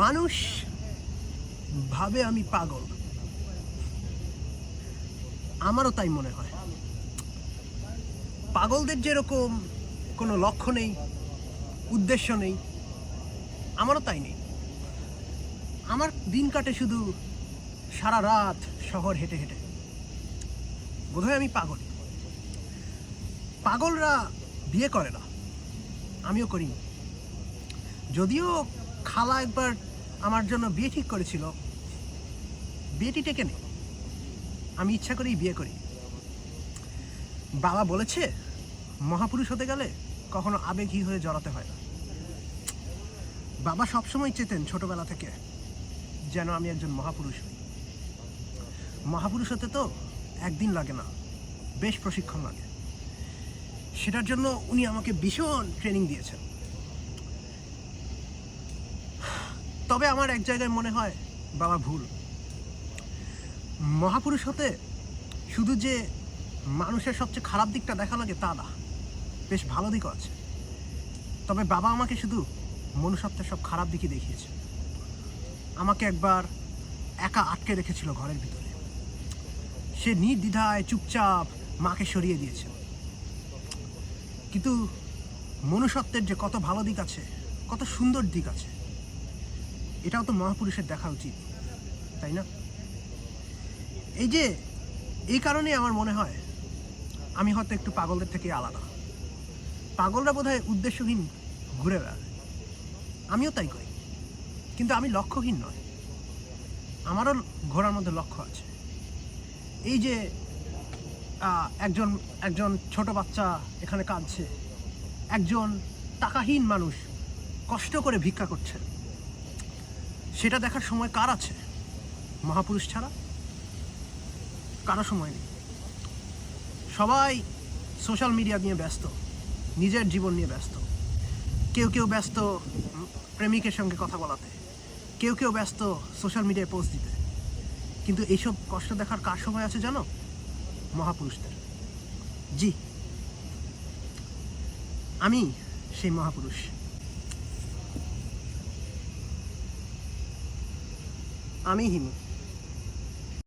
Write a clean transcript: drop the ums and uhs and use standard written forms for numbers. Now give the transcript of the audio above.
মানুষ ভাবে আমি পাগল, আমারও তাই মনে হয়। পাগলদের যেরকম কোনো লক্ষ্য নেই, উদ্দেশ্য নেই, আমারও তাই নেই। আমার দিন কাটে শুধু সারা রাত শহর হেঁটে হেঁটে। বোধহয় আমি পাগল। পাগলরা বিয়ে করে না, আমিও করিনি। যদিও খালা একবার আমার জন্য বিয়ে ঠিক করেছিল, বিয়েটি টেকে নেই। আমি ইচ্ছা করেই বিয়ে করি। বাবা বলেছে মহাপুরুষ হতে গেলে কখনো আবেগী হয়ে জড়াতে হয় না। বাবা সবসময় চেতেন ছোটবেলা থেকে যেন আমি একজন মহাপুরুষ হই। মহাপুরুষ হতে তো একদিন লাগে না, বেশ প্রশিক্ষণ লাগে। সেটার জন্য উনি আমাকে ভীষণ ট্রেনিং দিয়েছেন। তবে আমার এক জায়গায় মনে হয় বাবা ভুল। মহাপুরুষ হতে শুধু যে মানুষের সবচেয়ে খারাপ দিকটা দেখা লাগে তা না, বেশ ভালো দিকও আছে। তবে বাবা আমাকে শুধু মনুষ্যত্বের সব খারাপ দিকই দেখিয়েছে। আমাকে একবার একা আটকে রেখেছিল ঘরের ভিতরে। সে নির্দ্বিধায় চুপচাপ মাকে সরিয়ে দিয়েছে। কিন্তু মনুষ্যত্বের যে কত ভালো দিক আছে, কত সুন্দর দিক আছে, এটাও তো মহাপুরুষের দেখা উচিত, তাই না? এই কারণে আমার মনে হয় আমি হয়তো একটু পাগলদের থেকে আলাদা। পাগলরা বোধহয় উদ্দেশ্যহীন ঘুরে বেড়ায়, আমিও তাই করি। কিন্তু আমি লক্ষ্যহীন নয়, আমারও ঘোরার মধ্যে লক্ষ্য আছে। এই যে একজন ছোট বাচ্চা এখানে কাঁদছে, একজন টাকাহীন মানুষ কষ্ট করে ভিক্ষা করছে, সেটা দেখার সময় কার আছে? মহাপুরুষ ছাড়া কারো সময় নেই। সবাই সোশ্যাল মিডিয়া নিয়ে ব্যস্ত, নিজের জীবন নিয়ে ব্যস্ত। কেউ কেউ ব্যস্ত প্রেমিকের সঙ্গে কথা বলাতে, কেউ কেউ ব্যস্ত সোশ্যাল মিডিয়ায় পোস্ট দিতে। কিন্তু এইসব কষ্ট দেখার কার সময় আছে জানো? মহাপুরুষদের। জি, আমি সেই মহাপুরুষ। আমি হিমু।